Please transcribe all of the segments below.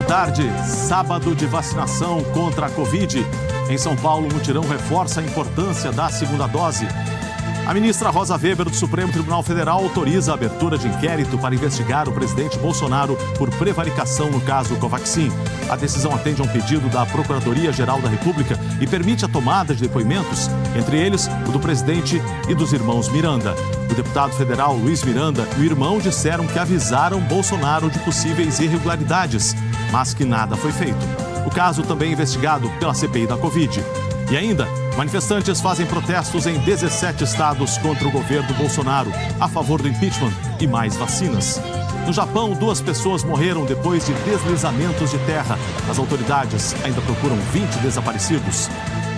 tarde, sábado de vacinação contra a Covid. Em São Paulo, o mutirão reforça a importância da segunda dose. A ministra Rosa Weber, do Supremo Tribunal Federal, autoriza a abertura de inquérito para investigar o presidente Bolsonaro por prevaricação no caso Covaxin. A decisão atende a um pedido da Procuradoria-Geral da República e permite a tomada de depoimentos, entre eles o do presidente e dos irmãos Miranda. O deputado federal Luiz Miranda e o irmão disseram que avisaram Bolsonaro de possíveis irregularidades, mas que nada foi feito. O caso também é investigado pela CPI da Covid. E ainda, manifestantes fazem protestos em 17 estados contra o governo Bolsonaro, a favor do impeachment e mais vacinas. No Japão, 2 pessoas morreram depois de deslizamentos de terra. As autoridades ainda procuram 20 desaparecidos.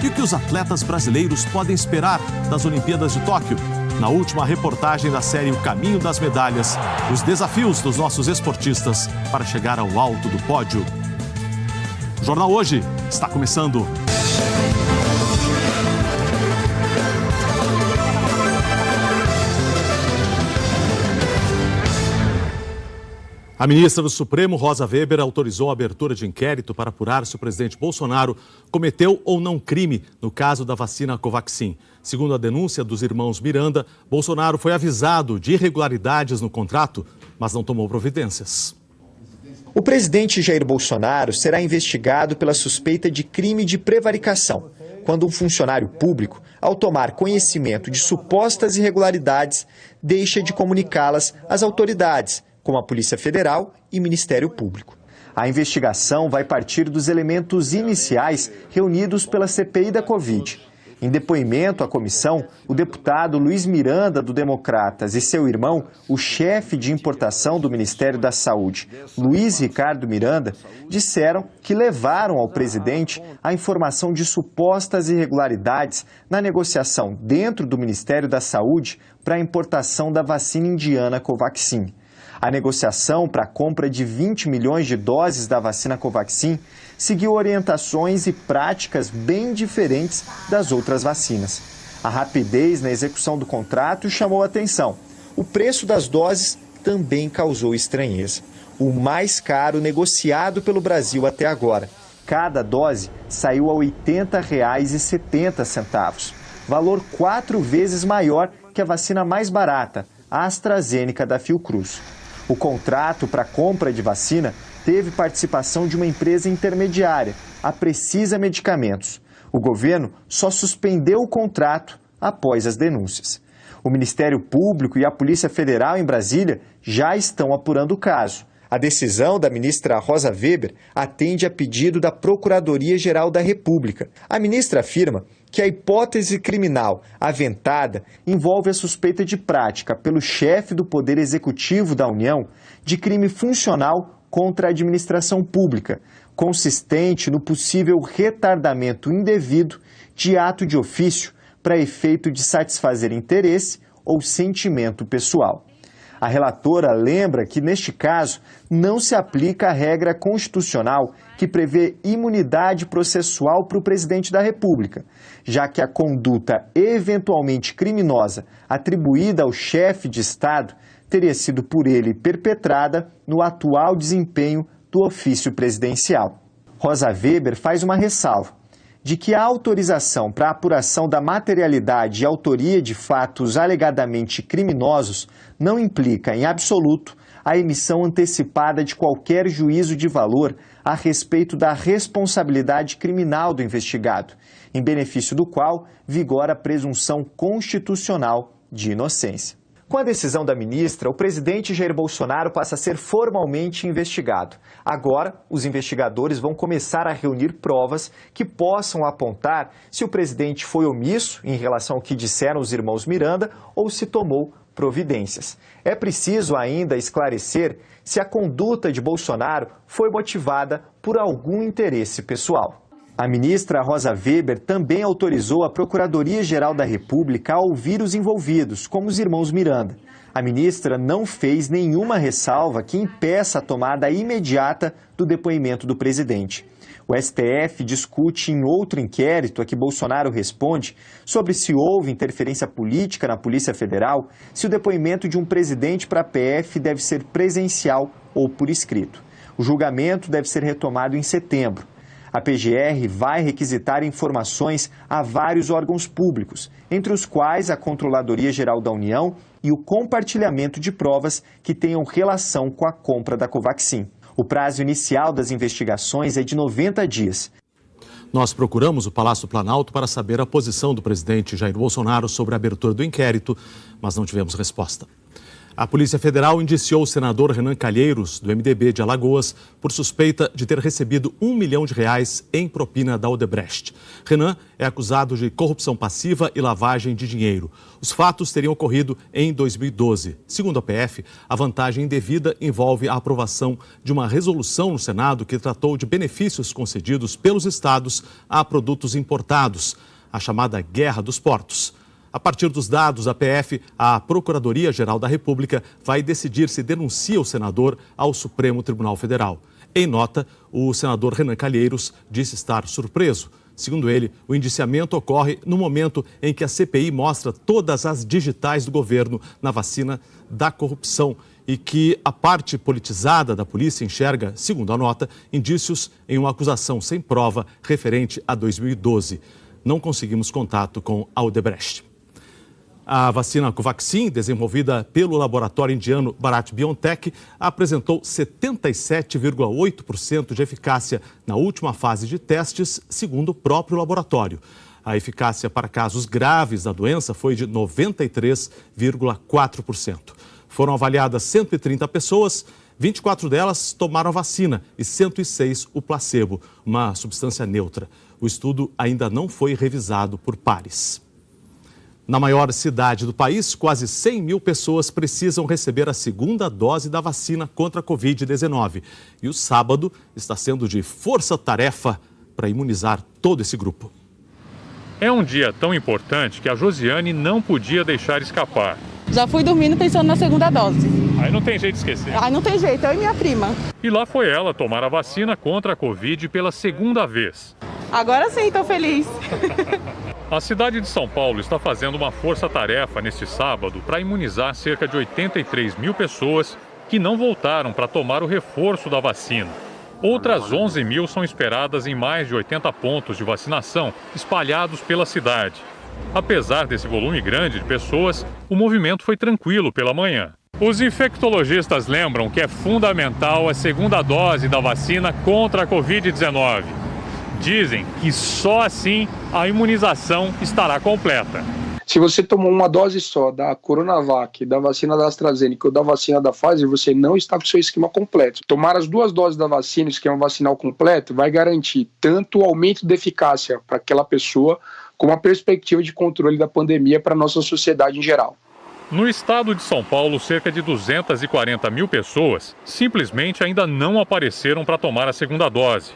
E o que os atletas brasileiros podem esperar das Olimpíadas de Tóquio? Na última reportagem da série O Caminho das Medalhas, os desafios dos nossos esportistas para chegar ao alto do pódio. O Jornal Hoje está começando. A ministra do Supremo, Rosa Weber, autorizou a abertura de inquérito para apurar se o presidente Bolsonaro cometeu ou não crime no caso da vacina Covaxin. Segundo a denúncia dos irmãos Miranda, Bolsonaro foi avisado de irregularidades no contrato, mas não tomou providências. O presidente Jair Bolsonaro será investigado pela suspeita de crime de prevaricação, quando um funcionário público, ao tomar conhecimento de supostas irregularidades, deixa de comunicá-las às autoridades, como a Polícia Federal e Ministério Público. A investigação vai partir dos elementos iniciais reunidos pela CPI da Covid. Em depoimento à comissão, o deputado Luiz Miranda, do Democratas, e seu irmão, o chefe de importação do Ministério da Saúde, Luiz Ricardo Miranda, disseram que levaram ao presidente a informação de supostas irregularidades na negociação dentro do Ministério da Saúde para a importação da vacina indiana Covaxin. A negociação para a compra de 20 milhões de doses da vacina Covaxin seguiu orientações e práticas bem diferentes das outras vacinas. A rapidez na execução do contrato chamou a atenção. O preço das doses também causou estranheza. O mais caro negociado pelo Brasil até agora. Cada dose saiu a R$ 80,70, valor 4 vezes maior que a vacina mais barata, a AstraZeneca da Fiocruz. O contrato para a compra de vacina teve participação de uma empresa intermediária, a Precisa Medicamentos. O governo só suspendeu o contrato após as denúncias. O Ministério Público e a Polícia Federal em Brasília já estão apurando o caso. A decisão da ministra Rosa Weber atende a pedido da Procuradoria-Geral da República. A ministra afirma que a hipótese criminal aventada envolve a suspeita de prática pelo chefe do Poder Executivo da União de crime funcional contra a administração pública, consistente no possível retardamento indevido de ato de ofício para efeito de satisfazer interesse ou sentimento pessoal. A relatora lembra que, neste caso, não se aplica a regra constitucional que prevê imunidade processual para o presidente da República, já que a conduta eventualmente criminosa atribuída ao chefe de Estado teria sido por ele perpetrada no atual desempenho do ofício presidencial. Rosa Weber faz uma ressalva de que a autorização para a apuração da materialidade e autoria de fatos alegadamente criminosos não implica, em absoluto, a emissão antecipada de qualquer juízo de valor a respeito da responsabilidade criminal do investigado, em benefício do qual vigora a presunção constitucional de inocência. Com a decisão da ministra, o presidente Jair Bolsonaro passa a ser formalmente investigado. Agora, os investigadores vão começar a reunir provas que possam apontar se o presidente foi omisso em relação ao que disseram os irmãos Miranda ou se tomou providências. É preciso ainda esclarecer se a conduta de Bolsonaro foi motivada por algum interesse pessoal. A ministra Rosa Weber também autorizou a Procuradoria-Geral da República a ouvir os envolvidos, como os irmãos Miranda. A ministra não fez nenhuma ressalva que impeça a tomada imediata do depoimento do presidente. O STF discute em outro inquérito a que Bolsonaro responde sobre se houve interferência política na Polícia Federal, se o depoimento de um presidente para a PF deve ser presencial ou por escrito. O julgamento deve ser retomado em setembro. A PGR vai requisitar informações a vários órgãos públicos, entre os quais a Controladoria Geral da União e o compartilhamento de provas que tenham relação com a compra da Covaxin. O prazo inicial das investigações é de 90 dias. Nós procuramos o Palácio Planalto para saber a posição do presidente Jair Bolsonaro sobre a abertura do inquérito, mas não tivemos resposta. A Polícia Federal indiciou o senador Renan Calheiros, do MDB de Alagoas, por suspeita de ter recebido R$1 milhão em propina da Odebrecht. Renan é acusado de corrupção passiva e lavagem de dinheiro. Os fatos teriam ocorrido em 2012. Segundo a PF, a vantagem indevida envolve a aprovação de uma resolução no Senado que tratou de benefícios concedidos pelos estados a produtos importados, a chamada Guerra dos Portos. A partir dos dados da PF, a Procuradoria-Geral da República vai decidir se denuncia o senador ao Supremo Tribunal Federal. Em nota, o senador Renan Calheiros disse estar surpreso. Segundo ele, o indiciamento ocorre no momento em que a CPI mostra todas as digitais do governo na vacina da corrupção e que a parte politizada da polícia enxerga, segundo a nota, indícios em uma acusação sem prova referente a 2012. Não conseguimos contato com a Odebrecht. A vacina Covaxin, desenvolvida pelo laboratório indiano Bharat BioNTech, apresentou 77,8% de eficácia na última fase de testes, segundo o próprio laboratório. A eficácia para casos graves da doença foi de 93,4%. Foram avaliadas 130 pessoas, 24 delas tomaram a vacina e 106 o placebo, uma substância neutra. O estudo ainda não foi revisado por pares. Na maior cidade do país, quase 100 mil pessoas precisam receber a segunda dose da vacina contra a Covid-19. E o sábado está sendo de força-tarefa para imunizar todo esse grupo. É um dia tão importante que a Josiane não podia deixar escapar. Já fui dormindo pensando na segunda dose. Aí não tem jeito de esquecer. Aí não tem jeito, eu e minha prima. E lá foi ela tomar a vacina contra a Covid pela segunda vez. Agora sim, estou feliz. A cidade de São Paulo está fazendo uma força-tarefa neste sábado para imunizar cerca de 83 mil pessoas que não voltaram para tomar o reforço da vacina. Outras 11 mil são esperadas em mais de 80 pontos de vacinação espalhados pela cidade. Apesar desse volume grande de pessoas, o movimento foi tranquilo pela manhã. Os infectologistas lembram que é fundamental a segunda dose da vacina contra a Covid-19. Dizem que só assim a imunização estará completa. Se você tomou uma dose só da Coronavac, da vacina da AstraZeneca ou da vacina da Pfizer, você não está com o seu esquema completo. Tomar as duas doses da vacina, o esquema vacinal completo, vai garantir tanto o aumento de eficácia para aquela pessoa, como a perspectiva de controle da pandemia para a nossa sociedade em geral. No estado de São Paulo, cerca de 240 mil pessoas simplesmente ainda não apareceram para tomar a segunda dose.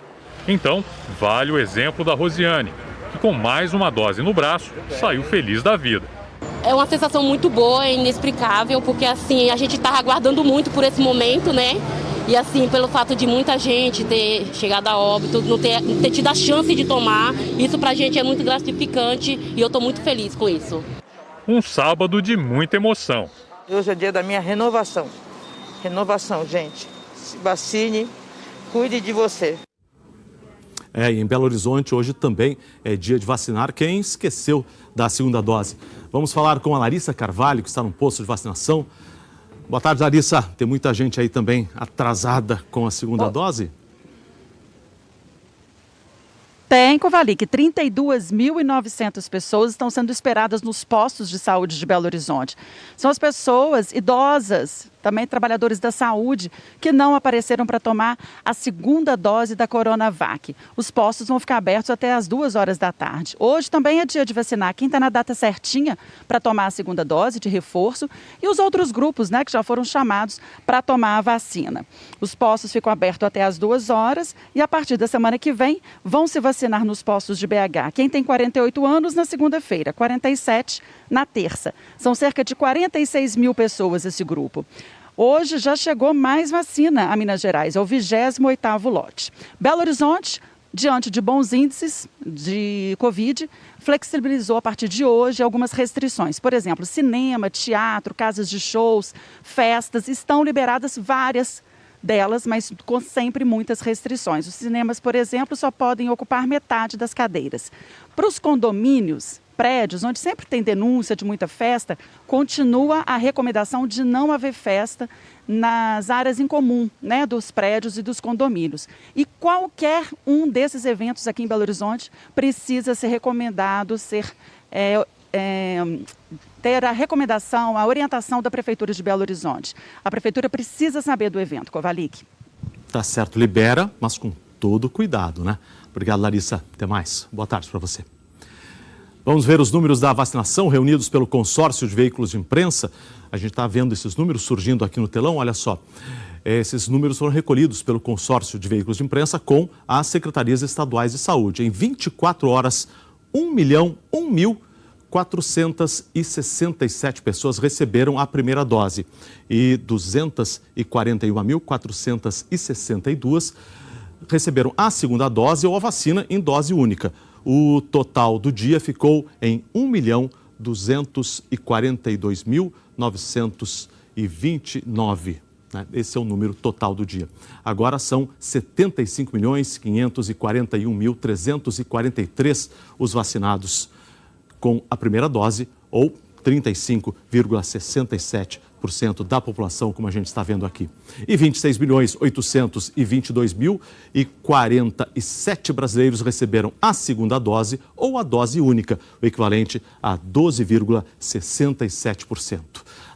Então, vale o exemplo da Rosiane, que com mais uma dose no braço, saiu feliz da vida. É uma sensação muito boa, inexplicável, porque assim, a gente estava aguardando muito por esse momento, né? E assim, pelo fato de muita gente ter chegado a óbito, não ter tido a chance de tomar, isso pra gente é muito gratificante e eu estou muito feliz com isso. Um sábado de muita emoção. Hoje é dia da minha renovação. Renovação, gente. Se vacine, cuide de você. E em Belo Horizonte hoje também é dia de vacinar quem esqueceu da segunda dose. Vamos falar com a Larissa Carvalho, que está no posto de vacinação. Boa tarde, Larissa. Tem muita gente aí também atrasada com a segunda dose? Tem, Kovalik, 32.900 pessoas estão sendo esperadas nos postos de saúde de Belo Horizonte. São as pessoas idosas, também trabalhadores da saúde, que não apareceram para tomar a segunda dose da Coronavac. Os postos vão ficar abertos até as 2 horas da tarde. Hoje também é dia de vacinar quem está na data certinha para tomar a segunda dose de reforço e os outros grupos, né, que já foram chamados para tomar a vacina. Os postos ficam abertos até as 2 horas e a partir da semana que vem vão se vacinar nos postos de BH. Quem tem 48 anos na segunda-feira, 47 na terça. São cerca de 46 mil pessoas esse grupo. Hoje já chegou mais vacina a Minas Gerais, é o 28º lote. Belo Horizonte, diante de bons índices de Covid, flexibilizou a partir de hoje algumas restrições. Por exemplo, cinema, teatro, casas de shows, festas, estão liberadas várias delas, mas com sempre muitas restrições. Os cinemas, por exemplo, só podem ocupar metade das cadeiras. Para os condomínios, prédios, onde sempre tem denúncia de muita festa, continua a recomendação de não haver festa nas áreas em comum, né, dos prédios e dos condomínios. E qualquer um desses eventos aqui em Belo Horizonte precisa ser recomendado, ter a recomendação, a orientação da Prefeitura de Belo Horizonte. A Prefeitura precisa saber do evento, Kovalik. Tá certo, libera, mas com todo cuidado, né? Obrigado, Larissa. Até mais. Boa tarde para você. Vamos ver os números da vacinação reunidos pelo consórcio de veículos de imprensa. A gente está vendo esses números surgindo aqui no telão, olha só. Esses números foram recolhidos pelo consórcio de veículos de imprensa com as secretarias estaduais de saúde. Em 24 horas, 1.467 pessoas receberam a primeira dose e 241.462 receberam a segunda dose ou a vacina em dose única. O total do dia ficou em 1.242.929. Esse é o número total do dia. Agora são 75.541.343 os vacinados com a primeira dose, ou 35,67% da população, como a gente está vendo aqui. E 26.822.047 brasileiros receberam a segunda dose ou a dose única, o equivalente a 12,67%.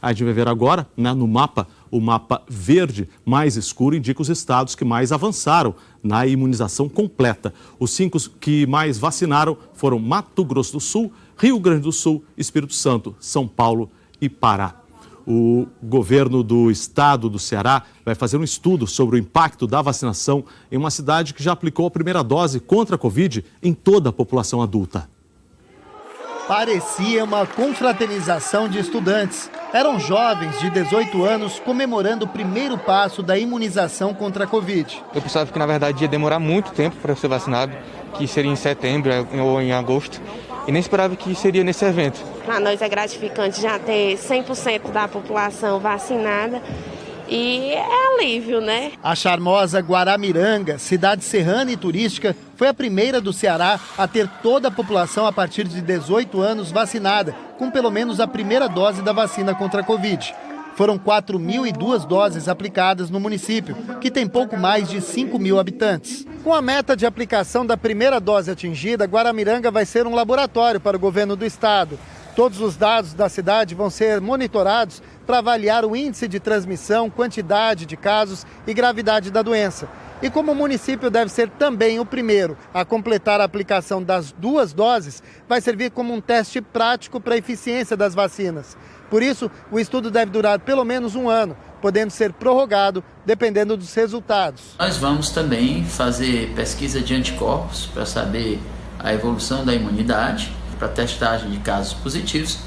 A gente vai ver agora, né, no mapa, o mapa verde mais escuro indica os estados que mais avançaram na imunização completa. Os 5 que mais vacinaram foram Mato Grosso do Sul, Rio Grande do Sul, Espírito Santo, São Paulo e Pará. O governo do estado do Ceará vai fazer um estudo sobre o impacto da vacinação em uma cidade que já aplicou a primeira dose contra a Covid em toda a população adulta. Parecia uma confraternização de estudantes. Eram jovens de 18 anos comemorando o primeiro passo da imunização contra a Covid. Eu pensava que, na verdade, ia demorar muito tempo para ser vacinado, que seria em setembro ou em agosto, e nem esperava que seria nesse evento. Para nós é gratificante já ter 100% da população vacinada e é alívio, né? A charmosa Guaramiranga, cidade serrana e turística, foi a primeira do Ceará a ter toda a população a partir de 18 anos vacinada, com pelo menos a primeira dose da vacina contra a Covid. Foram 4.002 doses aplicadas no município, que tem pouco mais de 5.000 habitantes. Com a meta de aplicação da primeira dose atingida, Guaramiranga vai ser um laboratório para o governo do estado. Todos os dados da cidade vão ser monitorados para avaliar o índice de transmissão, quantidade de casos e gravidade da doença. E como o município deve ser também o primeiro a completar a aplicação das 2 doses, vai servir como um teste prático para a eficiência das vacinas. Por isso, o estudo deve durar pelo menos 1 ano, podendo ser prorrogado dependendo dos resultados. Nós vamos também fazer pesquisa de anticorpos para saber a evolução da imunidade, para testagem de casos positivos,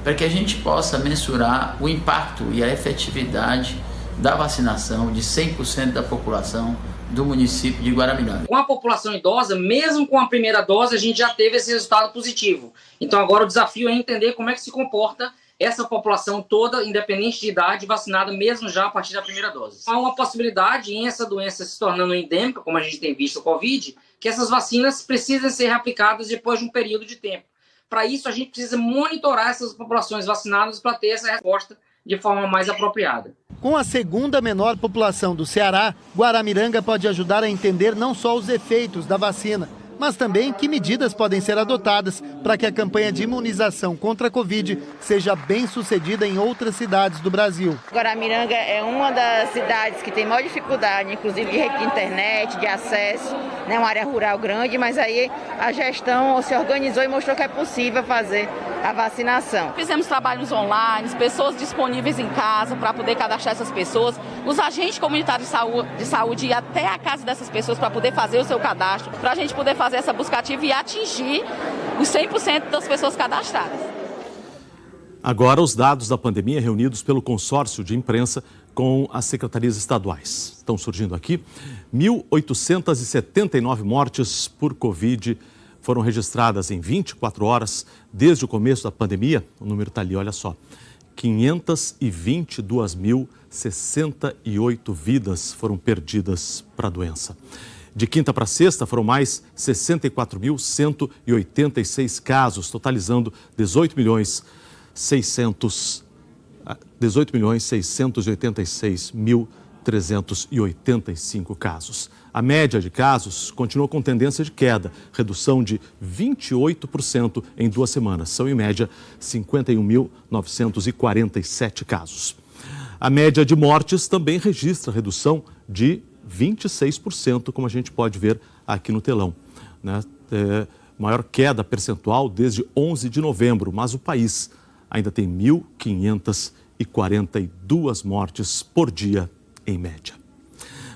para que a gente possa mensurar o impacto e a efetividade da vacinação de 100% da população do município de Guaramiranga. Com a população idosa, mesmo com a primeira dose, a gente já teve esse resultado positivo. Então agora o desafio é entender como é que se comporta essa população toda, independente de idade, vacinada mesmo já a partir da primeira dose. Há uma possibilidade, em essa doença se tornando endêmica, como a gente tem visto o Covid, que essas vacinas precisem ser reaplicadas depois de um período de tempo. Para isso, a gente precisa monitorar essas populações vacinadas para ter essa resposta de forma mais apropriada. Com a segunda menor população do Ceará, Guaramiranga pode ajudar a entender não só os efeitos da vacina, mas também que medidas podem ser adotadas para que a campanha de imunização contra a Covid seja bem sucedida em outras cidades do Brasil. Guaramiranga é uma das cidades que tem maior dificuldade, inclusive de rede de internet, de acesso, né, uma área rural grande, mas aí a gestão se organizou e mostrou que é possível fazer a vacinação. Fizemos trabalhos online, pessoas disponíveis em casa para poder cadastrar essas pessoas, os agentes comunitários de saúde ir até a casa dessas pessoas para poder fazer o seu cadastro, para a gente poder fazer essa busca ativa e atingir os 100% das pessoas cadastradas. Agora, os dados da pandemia reunidos pelo consórcio de imprensa com as secretarias estaduais. Estão surgindo aqui 1.879 mortes por Covid foram registradas em 24 horas desde o começo da pandemia. O número está ali, olha só. 522.068 vidas foram perdidas para a doença. De quinta para sexta, foram mais 64.186 casos, totalizando 18.686.385 casos. A média de casos continua com tendência de queda, redução de 28% em 2 semanas. São, em média, 51.947 casos. A média de mortes também registra redução de 26%, como a gente pode ver aqui no telão, né? Maior queda percentual desde 11 de novembro, mas o país ainda tem 1.542 mortes por dia, em média.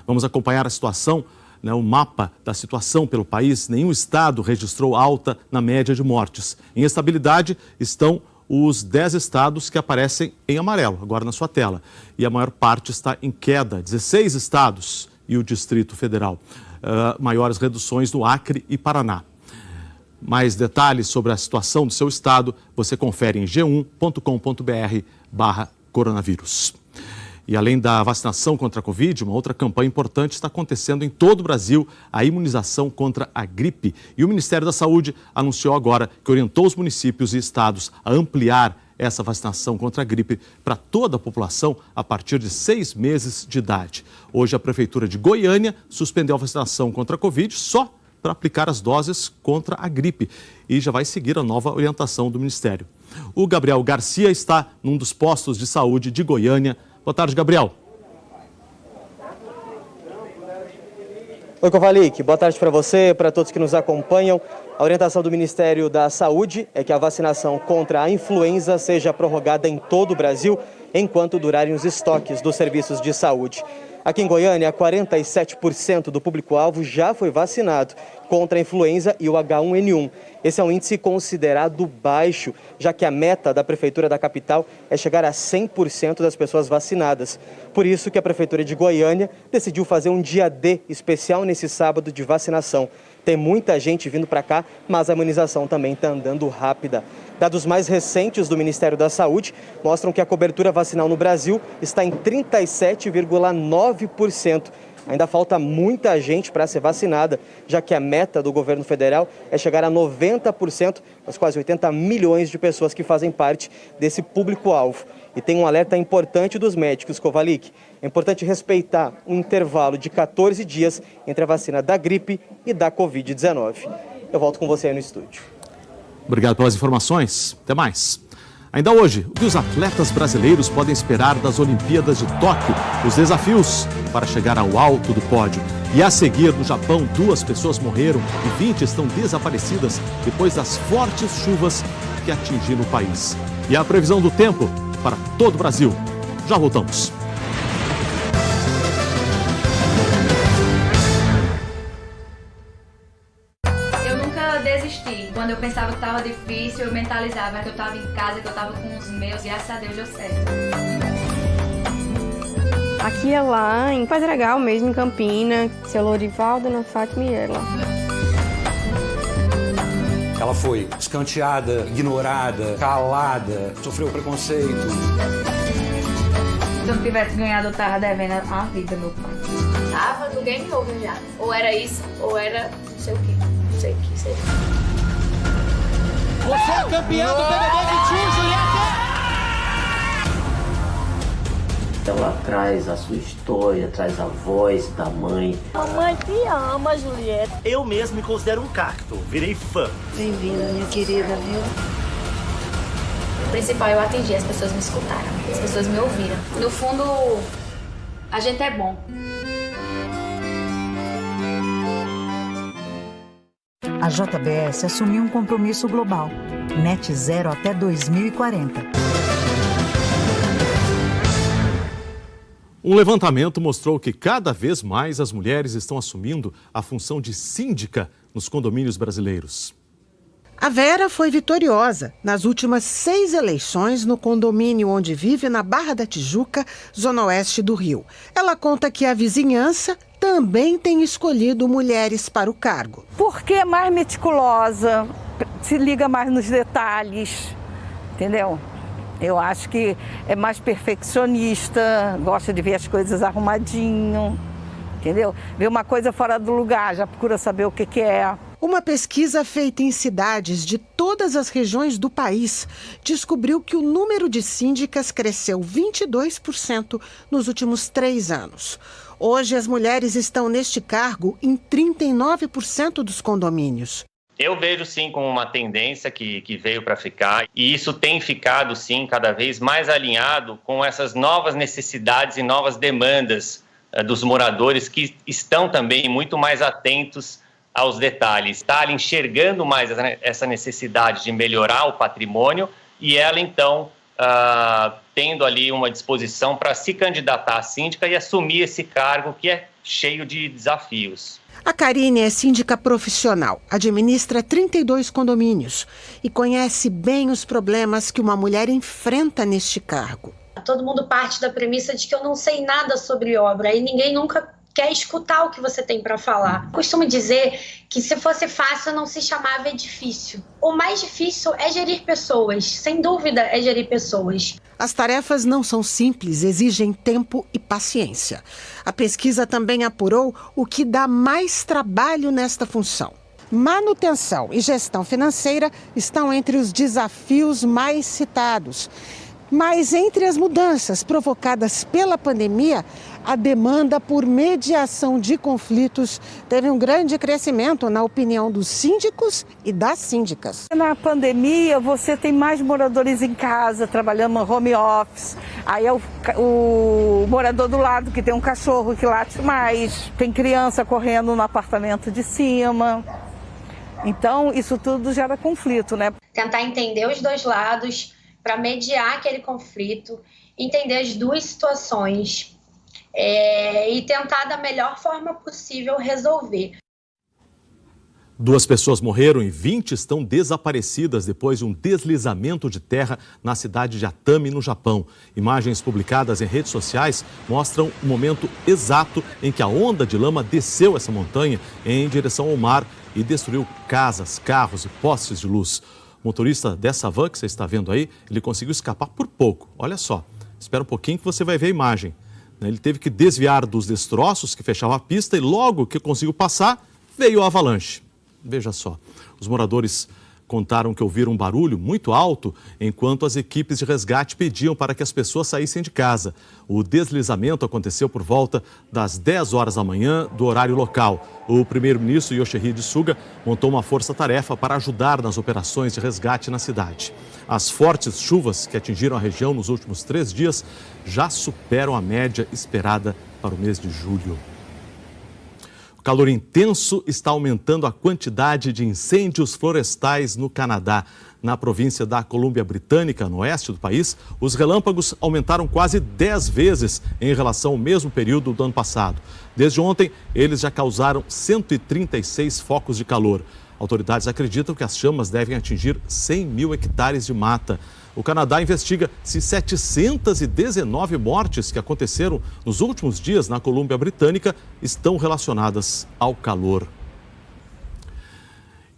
Vamos acompanhar a situação, né, o mapa da situação pelo país. Nenhum estado registrou alta na média de mortes. Em estabilidade estão os 10 estados que aparecem em amarelo, agora na sua tela. E a maior parte está em queda, 16 estados e o Distrito Federal. Maiores reduções no Acre e Paraná. Mais detalhes sobre a situação do seu estado, você confere em g1.com.br/coronavírus. E além da vacinação contra a Covid, uma outra campanha importante está acontecendo em todo o Brasil, a imunização contra a gripe. E o Ministério da Saúde anunciou agora que orientou os municípios e estados a ampliar essa vacinação contra a gripe para toda a população a partir de 6 meses de idade. Hoje, a Prefeitura de Goiânia suspendeu a vacinação contra a Covid só para aplicar as doses contra a gripe e já vai seguir a nova orientação do Ministério. O Gabriel Garcia está num dos postos de saúde de Goiânia. Boa tarde, Gabriel. Oi, Kovalik. Boa tarde para você, para todos que nos acompanham. A orientação do Ministério da Saúde é que a vacinação contra a influenza seja prorrogada em todo o Brasil enquanto durarem os estoques dos serviços de saúde. Aqui em Goiânia, 47% do público-alvo já foi vacinado contra a influenza e o H1N1. Esse é um índice considerado baixo, já que a meta da Prefeitura da capital é chegar a 100% das pessoas vacinadas. Por isso que a Prefeitura de Goiânia decidiu fazer um dia D especial nesse sábado de vacinação. Tem muita gente vindo para cá, mas a imunização também está andando rápida. Dados mais recentes do Ministério da Saúde mostram que a cobertura vacinal no Brasil está em 37,9%. Ainda falta muita gente para ser vacinada, já que a meta do governo federal é chegar a 90% das quase 80 milhões de pessoas que fazem parte desse público-alvo. E tem um alerta importante dos médicos, Kovalik. É importante respeitar um intervalo de 14 dias entre a vacina da gripe e da Covid-19. Eu volto com você aí no estúdio. Obrigado pelas informações. Até mais. Ainda hoje, o que os atletas brasileiros podem esperar das Olimpíadas de Tóquio? Os desafios para chegar ao alto do pódio. E a seguir, no Japão, 2 pessoas morreram e 20 estão desaparecidas depois das fortes chuvas que atingiram o país. E a previsão do tempo para todo o Brasil. Já voltamos. Quando eu pensava que estava difícil, eu mentalizava que eu estava em casa, que eu estava com os meus, e graças a Deus deu certo. Aqui é lá em Pedregal mesmo, em Campina, seu Lorival, Dona Fátima e ela. Ela foi escanteada, ignorada, calada, sofreu preconceito. Se eu não tivesse ganhado, eu tava devendo a vida, meu pai. Tava no game over já. Ou era isso, ou era não sei o quê. Não sei o que seria. Você é campeã do BBB 21, Juliette! Ela traz a sua história, traz a voz da mãe. Mamãe te ama, Juliette. Eu mesmo me considero um cacto, virei fã. Bem-vinda, minha querida, viu? O principal, eu atingi, as pessoas me escutaram, as pessoas me ouviram. No fundo, a gente é bom. A JBS assumiu um compromisso global, net zero até 2040. Um levantamento mostrou que cada vez mais as mulheres estão assumindo a função de síndica nos condomínios brasileiros. A Vera foi vitoriosa nas últimas 6 eleições no condomínio onde vive, na Barra da Tijuca, zona oeste do Rio. Ela conta que a vizinhança também tem escolhido mulheres para o cargo. Porque é mais meticulosa, se liga mais nos detalhes, entendeu? Eu acho que é mais perfeccionista, gosta de ver as coisas arrumadinho, entendeu? Vê uma coisa fora do lugar, já procura saber o que é. Uma pesquisa feita em cidades de todas as regiões do país descobriu que o número de síndicas cresceu 22% nos últimos 3 anos. Hoje, as mulheres estão neste cargo em 39% dos condomínios. Eu vejo sim como uma tendência que veio para ficar, e isso tem ficado sim cada vez mais alinhado com essas novas necessidades e novas demandas dos moradores, que estão também muito mais atentos aos detalhes. Está enxergando mais essa necessidade de melhorar o patrimônio, e ela então tendo ali uma disposição para se candidatar à síndica e assumir esse cargo que é cheio de desafios. A Karine é síndica profissional, administra 32 condomínios e conhece bem os problemas que uma mulher enfrenta neste cargo. Todo mundo parte da premissa de que eu não sei nada sobre obra e ninguém nunca quer escutar o que você tem para falar. Costumo dizer que se fosse fácil não se chamava edifício. O mais difícil é gerir pessoas, sem dúvida é gerir pessoas. As tarefas não são simples, exigem tempo e paciência. A pesquisa também apurou o que dá mais trabalho nesta função. Manutenção e gestão financeira estão entre os desafios mais citados. Mas entre as mudanças provocadas pela pandemia, a demanda por mediação de conflitos teve um grande crescimento, na opinião dos síndicos e das síndicas. Na pandemia, você tem mais moradores em casa, trabalhando no home office. Aí é o morador do lado que tem um cachorro que late mais, tem criança correndo no apartamento de cima. Então, isso tudo gera conflito, né? Tentar entender os dois lados, para mediar aquele conflito, entender as duas situações e tentar da melhor forma possível resolver. 2 pessoas morreram e 20 estão desaparecidas depois de um deslizamento de terra na cidade de Atami, no Japão. Imagens publicadas em redes sociais mostram o momento exato em que a onda de lama desceu essa montanha em direção ao mar e destruiu casas, carros e postes de luz. O motorista dessa van que você está vendo aí, ele conseguiu escapar por pouco. Olha só, espera um pouquinho que você vai ver a imagem. Ele teve que desviar dos destroços que fechavam a pista e logo que conseguiu passar, veio a avalanche. Veja só, os moradores contaram que ouviram um barulho muito alto enquanto as equipes de resgate pediam para que as pessoas saíssem de casa. O deslizamento aconteceu por volta das 10 horas da manhã do horário local. O primeiro-ministro Yoshihide Suga montou uma força-tarefa para ajudar nas operações de resgate na cidade. As fortes chuvas que atingiram a região nos últimos 3 dias já superam a média esperada para o mês de julho. O calor intenso está aumentando a quantidade de incêndios florestais no Canadá. Na província da Colômbia Britânica, no oeste do país, os relâmpagos aumentaram quase 10 vezes em relação ao mesmo período do ano passado. Desde ontem, eles já causaram 136 focos de calor. Autoridades acreditam que as chamas devem atingir 100 mil hectares de mata. O Canadá investiga se 719 mortes que aconteceram nos últimos dias na Colômbia Britânica estão relacionadas ao calor.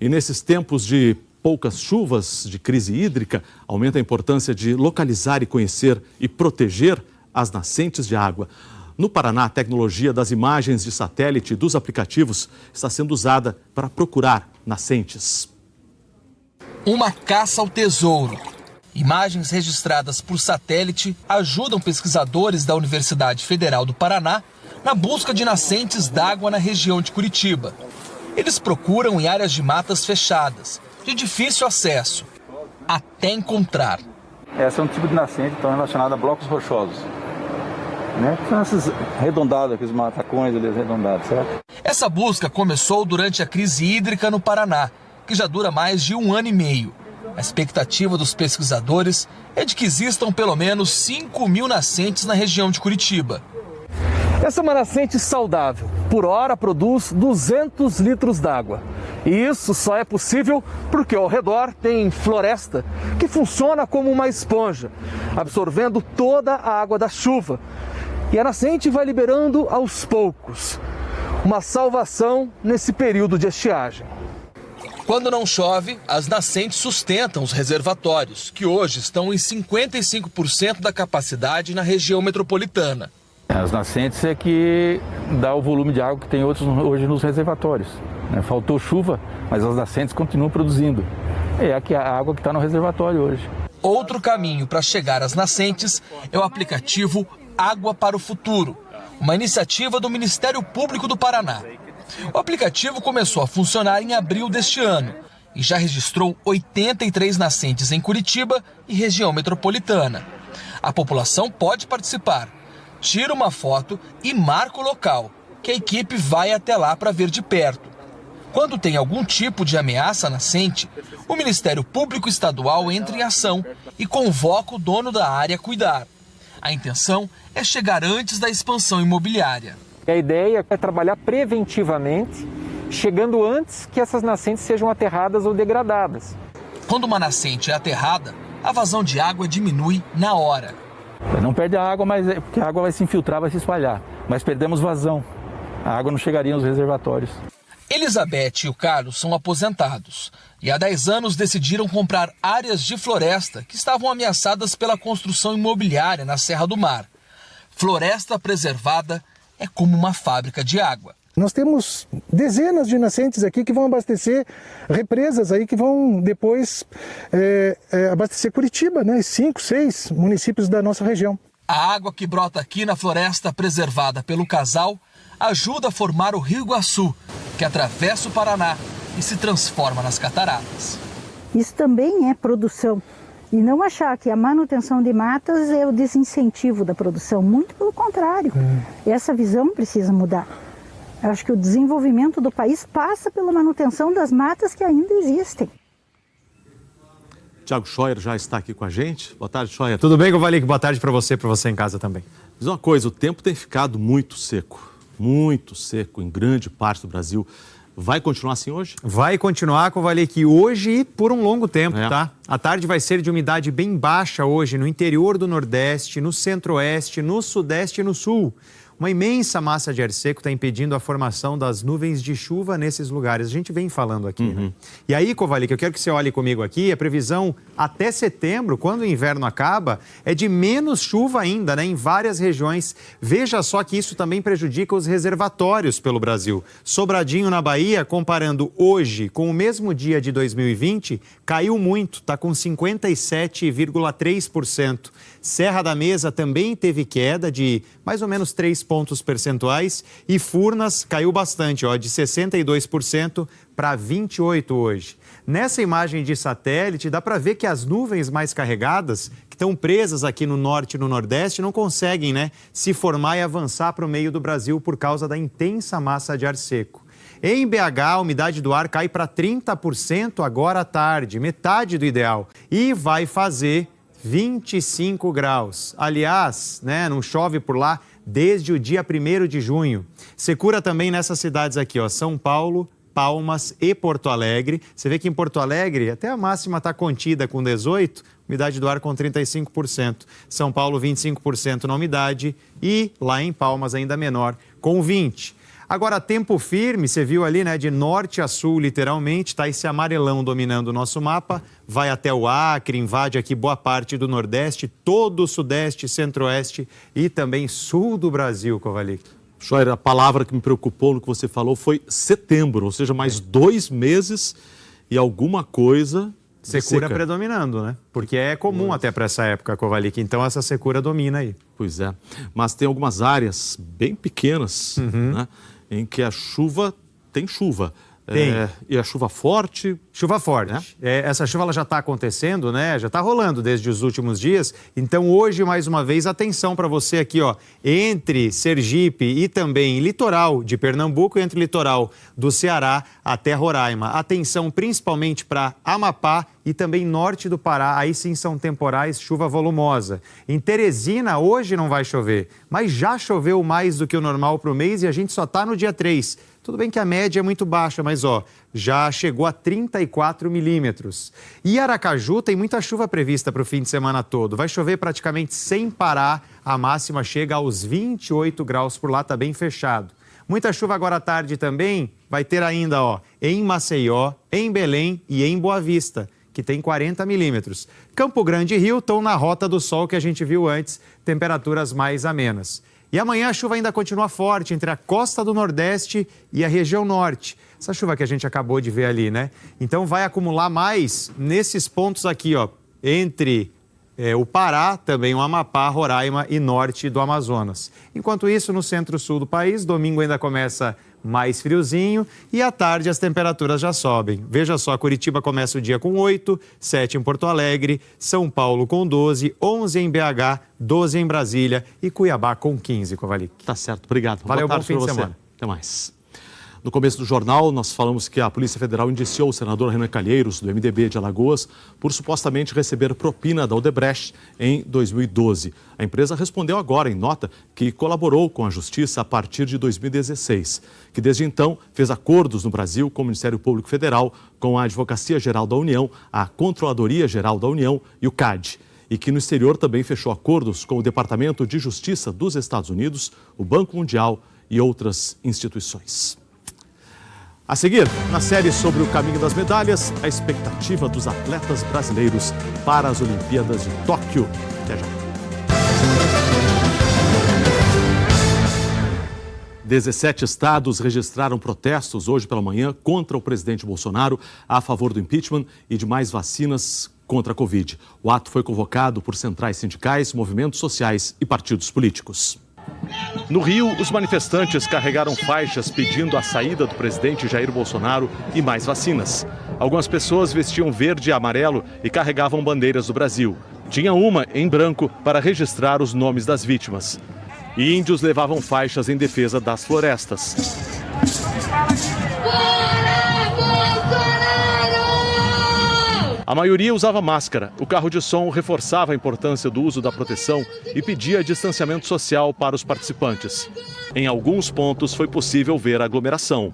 E nesses tempos de poucas chuvas, de crise hídrica, aumenta a importância de localizar e conhecer e proteger as nascentes de água. No Paraná, a tecnologia das imagens de satélite e dos aplicativos está sendo usada para procurar nascentes. Uma caça ao tesouro. Imagens registradas por satélite ajudam pesquisadores da Universidade Federal do Paraná na busca de nascentes d'água na região de Curitiba. Eles procuram em áreas de matas fechadas, de difícil acesso, até encontrar. Essa é um tipo de nascente então, relacionada a blocos rochosos. São esses arredondados, aqueles matacões ali arredondados, certo? Essa busca começou durante a crise hídrica no Paraná, que já dura mais de 1 ano e meio. A expectativa dos pesquisadores é de que existam pelo menos 5 mil nascentes na região de Curitiba. Essa é uma nascente saudável. Por hora produz 200 litros d'água. E isso só é possível porque ao redor tem floresta que funciona como uma esponja, absorvendo toda a água da chuva. E a nascente vai liberando aos poucos. Uma salvação nesse período de estiagem. Quando não chove, as nascentes sustentam os reservatórios, que hoje estão em 55% da capacidade na região metropolitana. As nascentes é que dá o volume de água que tem hoje nos reservatórios. Faltou chuva, mas as nascentes continuam produzindo. É a água que está no reservatório hoje. Outro caminho para chegar às nascentes é o aplicativo Água para o Futuro, uma iniciativa do Ministério Público do Paraná. O aplicativo começou a funcionar em abril deste ano e já registrou 83 nascentes em Curitiba e região metropolitana. A população pode participar. Tira uma foto e marca o local, que a equipe vai até lá para ver de perto. Quando tem algum tipo de ameaça à nascente, o Ministério Público Estadual entra em ação e convoca o dono da área a cuidar. A intenção é chegar antes da expansão imobiliária. A ideia é trabalhar preventivamente, chegando antes que essas nascentes sejam aterradas ou degradadas. Quando uma nascente é aterrada, a vazão de água diminui na hora. Não perde a água, mas porque a água vai se infiltrar, vai se espalhar. Mas perdemos vazão. A água não chegaria nos reservatórios. Elizabeth e o Carlos são aposentados e há 10 anos decidiram comprar áreas de floresta que estavam ameaçadas pela construção imobiliária na Serra do Mar. Floresta preservada é como uma fábrica de água. Nós temos dezenas de nascentes aqui que vão abastecer represas aí que vão depois abastecer Curitiba, né? 5, 6 municípios da nossa região. A água que brota aqui na floresta preservada pelo casal ajuda a formar o Rio Iguaçu, que atravessa o Paraná e se transforma nas cataratas. Isso também é produção. E não achar que a manutenção de matas é o desincentivo da produção. Muito pelo contrário. Essa visão precisa mudar. Eu acho que o desenvolvimento do país passa pela manutenção das matas que ainda existem. Tiago Scheuer já está aqui com a gente. Boa tarde, Scheuer. Tudo bem, Kovalik? Boa tarde para você em casa também. Diz uma coisa, o tempo tem ficado muito seco em grande parte do Brasil. Vai continuar assim hoje? Vai continuar, Kovalik, hoje e por um longo tempo, tá? A tarde vai ser de umidade bem baixa hoje no interior do Nordeste, no Centro-Oeste, no Sudeste e no Sul. Uma imensa massa de ar seco está impedindo a formação das nuvens de chuva nesses lugares. A gente vem falando aqui, né? E aí, Kovalik, eu quero que você olhe comigo aqui. A previsão até setembro, quando o inverno acaba, é de menos chuva ainda, né? Em várias regiões. Veja só que isso também prejudica os reservatórios pelo Brasil. Sobradinho, na Bahia, comparando hoje com o mesmo dia de 2020, caiu muito, está com 57,3%. Serra da Mesa também teve queda de mais ou menos 3 pontos percentuais e Furnas caiu bastante, de 62% para 28% hoje. Nessa imagem de satélite dá para ver que as nuvens mais carregadas, que estão presas aqui no norte e no nordeste, não conseguem, se formar e avançar para o meio do Brasil por causa da intensa massa de ar seco. Em BH, a umidade do ar cai para 30% agora à tarde, metade do ideal, e vai fazer 25 graus. Aliás, não chove por lá desde o dia 1º de junho. Secura também nessas cidades aqui, São Paulo, Palmas e Porto Alegre. Você vê que em Porto Alegre até a máxima está contida com 18%, umidade do ar com 35%. São Paulo, 25% na umidade e lá em Palmas ainda menor, com 20%. Agora, tempo firme, você viu ali, de norte a sul, literalmente, está esse amarelão dominando o nosso mapa, vai até o Acre, invade aqui boa parte do Nordeste, todo o Sudeste, Centro-Oeste e também sul do Brasil, Kovalik. Scheuer, a palavra que me preocupou no que você falou foi setembro, ou seja, mais 2 meses e alguma coisa... Secura predominando, Porque é comum até para essa época, Kovalik. Então, essa secura domina aí. Pois é. Mas tem algumas áreas bem pequenas, em que a chuva tem chuva. Tem. E a chuva forte... Chuva forte. Essa chuva ela já está acontecendo, Já está rolando desde os últimos dias. Então, hoje, mais uma vez, atenção para você aqui, entre Sergipe e também litoral de Pernambuco, entre litoral do Ceará até Roraima. Atenção principalmente para Amapá e também norte do Pará. Aí sim são temporais, chuva volumosa. Em Teresina, hoje não vai chover, mas já choveu mais do que o normal para o mês e a gente só está no dia 3. Tudo bem que a média é muito baixa, mas já chegou a 34 milímetros. E Aracaju tem muita chuva prevista para o fim de semana todo. Vai chover praticamente sem parar. A máxima chega aos 28 graus por lá, está bem fechado. Muita chuva agora à tarde também vai ter ainda em Maceió, em Belém e em Boa Vista, que tem 40 milímetros. Campo Grande e Rio estão na rota do sol que a gente viu antes, temperaturas mais amenas. E amanhã a chuva ainda continua forte entre a costa do Nordeste e a região Norte. Essa chuva que a gente acabou de ver ali, né? Então vai acumular mais nesses pontos aqui, entre o Pará, também o Amapá, Roraima e norte do Amazonas. Enquanto isso, no centro-sul do país, domingo ainda começa mais friozinho e à tarde as temperaturas já sobem. Veja só, Curitiba começa o dia com 8, 7 em Porto Alegre, São Paulo com 12, 11 em BH, 12 em Brasília e Cuiabá com 15, Kovalik. Tá certo, obrigado. Valeu, bom fim de semana. Até mais. No começo do jornal, nós falamos que a Polícia Federal indiciou o senador Renan Calheiros, do MDB de Alagoas, por supostamente receber propina da Odebrecht em 2012. A empresa respondeu agora, em nota, que colaborou com a Justiça a partir de 2016, que desde então fez acordos no Brasil com o Ministério Público Federal, com a Advocacia Geral da União, a Controladoria Geral da União e o CAD. E que no exterior também fechou acordos com o Departamento de Justiça dos Estados Unidos, o Banco Mundial e outras instituições. A seguir, na série sobre o caminho das medalhas, a expectativa dos atletas brasileiros para as Olimpíadas de Tóquio. Até já. 17 estados registraram protestos hoje pela manhã contra o presidente Bolsonaro, a favor do impeachment e de mais vacinas contra a Covid. O ato foi convocado por centrais sindicais, movimentos sociais e partidos políticos. No Rio, os manifestantes carregaram faixas pedindo a saída do presidente Jair Bolsonaro e mais vacinas. Algumas pessoas vestiam verde e amarelo e carregavam bandeiras do Brasil. Tinha uma em branco para registrar os nomes das vítimas. E índios levavam faixas em defesa das florestas. A maioria usava máscara. O carro de som reforçava a importância do uso da proteção e pedia distanciamento social para os participantes. Em alguns pontos foi possível ver a aglomeração.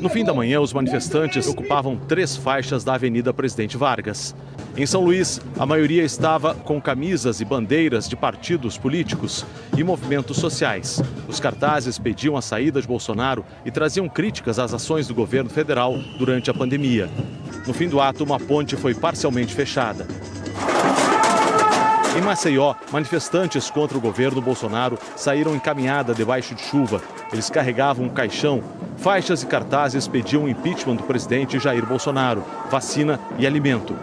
No fim da manhã, os manifestantes ocupavam 3 faixas da Avenida Presidente Vargas. Em São Luís, a maioria estava com camisas e bandeiras de partidos políticos e movimentos sociais. Os cartazes pediam a saída de Bolsonaro e traziam críticas às ações do governo federal durante a pandemia. No fim do ato, uma ponte foi parcialmente fechada. Em Maceió, manifestantes contra o governo Bolsonaro saíram em caminhada debaixo de chuva. Eles carregavam um caixão. Faixas e cartazes pediam o impeachment do presidente Jair Bolsonaro, vacina e alimento.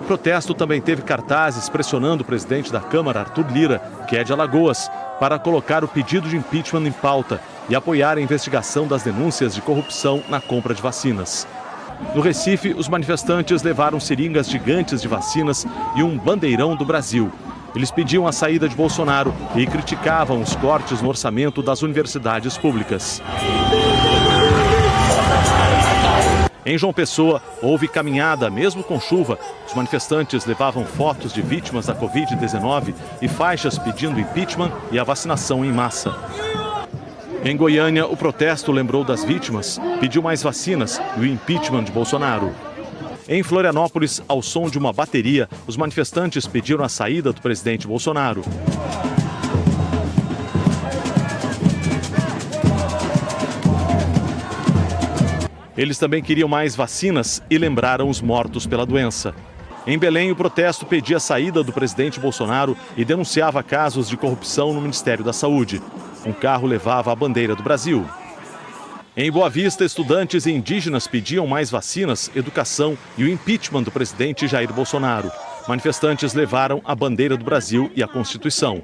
O protesto também teve cartazes pressionando o presidente da Câmara, Arthur Lira, que é de Alagoas, para colocar o pedido de impeachment em pauta e apoiar a investigação das denúncias de corrupção na compra de vacinas. No Recife, os manifestantes levaram seringas gigantes de vacinas e um bandeirão do Brasil. Eles pediam a saída de Bolsonaro e criticavam os cortes no orçamento das universidades públicas. Em João Pessoa, houve caminhada, mesmo com chuva. Os manifestantes levavam fotos de vítimas da Covid-19 e faixas pedindo impeachment e a vacinação em massa. Em Goiânia, o protesto lembrou das vítimas, pediu mais vacinas e o impeachment de Bolsonaro. Em Florianópolis, ao som de uma bateria, os manifestantes pediram a saída do presidente Bolsonaro. Eles também queriam mais vacinas e lembraram os mortos pela doença. Em Belém, o protesto pedia a saída do presidente Bolsonaro e denunciava casos de corrupção no Ministério da Saúde. Um carro levava a bandeira do Brasil. Em Boa Vista, estudantes e indígenas pediam mais vacinas, educação e o impeachment do presidente Jair Bolsonaro. Manifestantes levaram a bandeira do Brasil e a Constituição.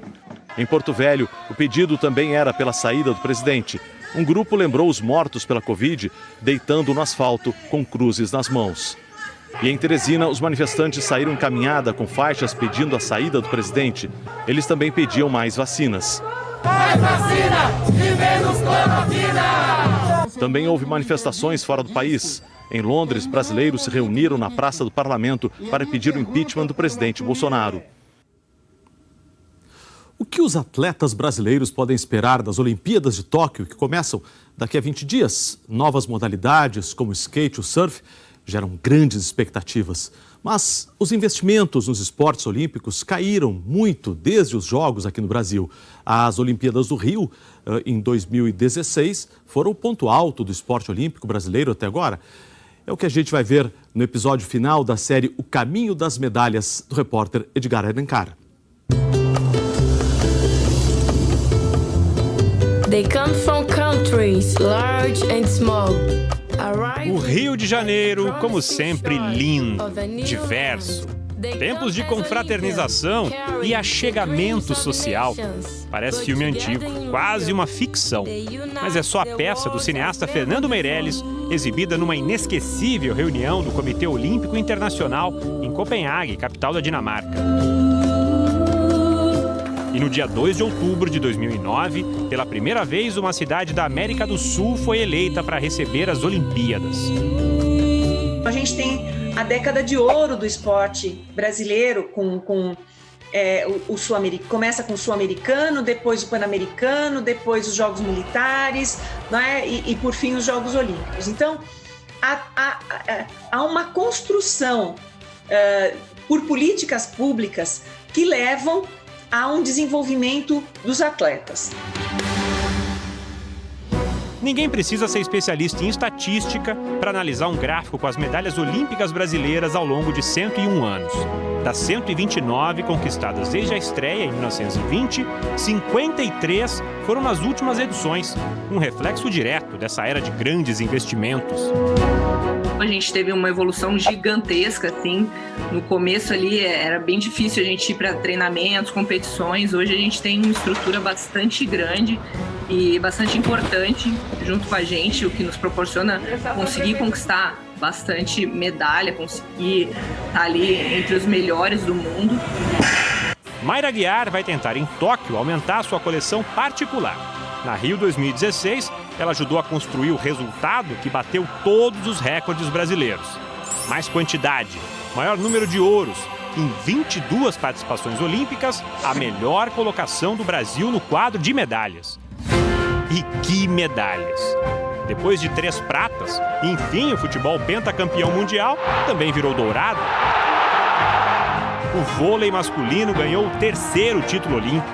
Em Porto Velho, o pedido também era pela saída do presidente. Um grupo lembrou os mortos pela Covid, deitando no asfalto com cruzes nas mãos. E em Teresina, os manifestantes saíram em caminhada com faixas pedindo a saída do presidente. Eles também pediam mais vacinas. Mais vacina e menos cloroquina! Também houve manifestações fora do país. Em Londres, brasileiros se reuniram na Praça do Parlamento para pedir o impeachment do presidente Bolsonaro. O que os atletas brasileiros podem esperar das Olimpíadas de Tóquio, que começam daqui a 20 dias? Novas modalidades, como o skate e o surf, geram grandes expectativas. Mas os investimentos nos esportes olímpicos caíram muito desde os Jogos aqui no Brasil. As Olimpíadas do Rio em 2016 foram o ponto alto do esporte olímpico brasileiro até agora. É o que a gente vai ver no episódio final da série O Caminho das Medalhas, do repórter Edgar Alencar. They come from countries large and small. O Rio de Janeiro, como sempre, lindo, diverso. Tempos de confraternização e achegamento social. Parece filme antigo, quase uma ficção. Mas é só a peça do cineasta Fernando Meirelles, exibida numa inesquecível reunião do Comitê Olímpico Internacional em Copenhague, capital da Dinamarca. E no dia 2 de outubro de 2009, pela primeira vez, uma cidade da América do Sul foi eleita para receber as Olimpíadas. A gente tem a década de ouro do esporte brasileiro, o sul-americano. Começa com o sul-americano, depois o pan-americano, depois os Jogos Militares, não é? E por fim os Jogos Olímpicos. Então, há uma construção por políticas públicas que levam a um desenvolvimento dos atletas. Ninguém precisa ser especialista em estatística para analisar um gráfico com as medalhas olímpicas brasileiras ao longo de 101 anos. Das 129 conquistadas desde a estreia em 1920, 53 foram nas últimas edições, um reflexo direto dessa era de grandes investimentos. A gente teve uma evolução gigantesca, assim. No começo ali era bem difícil a gente ir para treinamentos, competições. Hoje a gente tem uma estrutura bastante grande e bastante importante junto com a gente, o que nos proporciona conseguir conquistar bastante medalha, conseguir estar ali entre os melhores do mundo. Mayra Aguiar vai tentar em Tóquio aumentar sua coleção particular. Na Rio 2016, ela ajudou a construir o resultado que bateu todos os recordes brasileiros. Mais quantidade, maior número de ouros, em 22 participações olímpicas, a melhor colocação do Brasil no quadro de medalhas. E que medalhas! Depois de 3 pratas, enfim, o futebol pentacampeão mundial também virou dourado. O vôlei masculino ganhou o 3º título olímpico.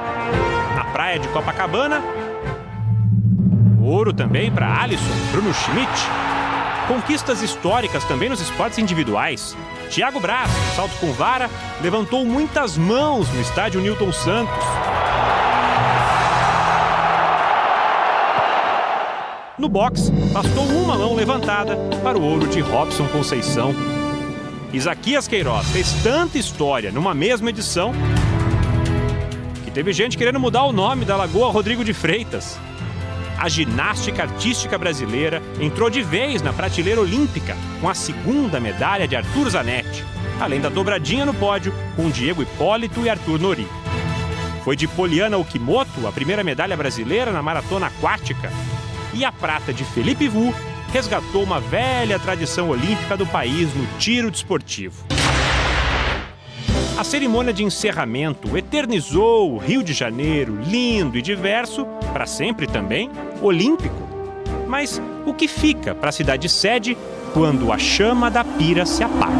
Na praia de Copacabana, ouro também para Alisson, Bruno Schmidt. Conquistas históricas também nos esportes individuais. Thiago Braz, salto com vara, levantou muitas mãos no estádio Newton Santos. No boxe, bastou uma mão levantada para o ouro de Robson Conceição. Isaquias Queiroz fez tanta história numa mesma edição que teve gente querendo mudar o nome da Lagoa Rodrigo de Freitas. A ginástica artística brasileira entrou de vez na prateleira olímpica com a 2ª medalha de Arthur Zanetti, além da dobradinha no pódio com Diego Hipólito e Arthur Nori. Foi de Poliana Okimoto a primeira medalha brasileira na maratona aquática. E a prata de Felipe Vu resgatou uma velha tradição olímpica do país no tiro desportivo. A cerimônia de encerramento eternizou o Rio de Janeiro, lindo e diverso, para sempre também, olímpico. Mas o que fica para a cidade sede quando a chama da pira se apaga?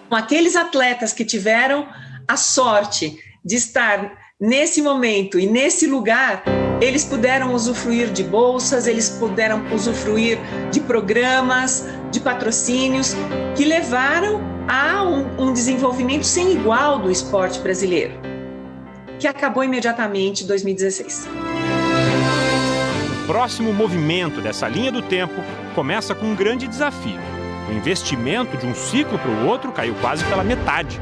Aqueles atletas que tiveram a sorte de estar nesse momento e nesse lugar, eles puderam usufruir de bolsas, eles puderam usufruir de programas, de patrocínios, que levaram a um desenvolvimento sem igual do esporte brasileiro, que acabou imediatamente em 2016. O próximo movimento dessa linha do tempo começa com um grande desafio. O investimento de um ciclo para o outro caiu quase pela metade.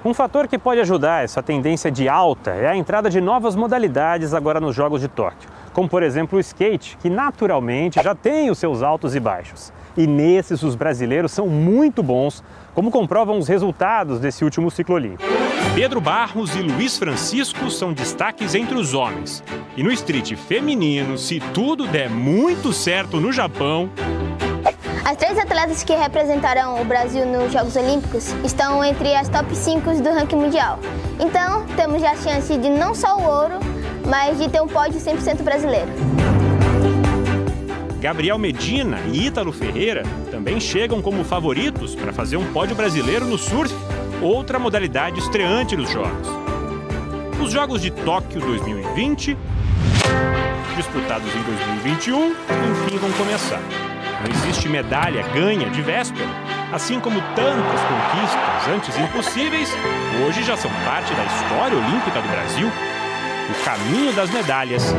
Um fator que pode ajudar essa tendência de alta é a entrada de novas modalidades agora nos Jogos de Tóquio, como por exemplo o skate, que naturalmente já tem os seus altos e baixos. E nesses os brasileiros são muito bons, como comprovam os resultados desse último ciclo olímpico. Pedro Barros e Luiz Francisco são destaques entre os homens. E no street feminino, se tudo der muito certo no Japão... As 3 atletas que representarão o Brasil nos Jogos Olímpicos estão entre as top 5 do ranking mundial. Então, temos a chance de não só o ouro, mas de ter um pódio 100% brasileiro. Gabriel Medina e Ítalo Ferreira também chegam como favoritos para fazer um pódio brasileiro no surf, outra modalidade estreante nos Jogos. Os Jogos de Tóquio 2020, disputados em 2021, enfim vão começar. Não existe medalha ganha de véspera, assim como tantas conquistas antes impossíveis, hoje já são parte da história olímpica do Brasil. O caminho das medalhas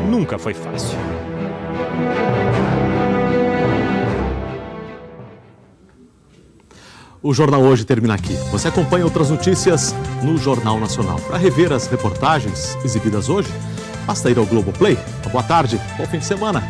nunca foi fácil. O Jornal Hoje termina aqui. Você acompanha outras notícias no Jornal Nacional. Para rever as reportagens exibidas hoje, basta ir ao Globoplay. Boa tarde, bom fim de semana.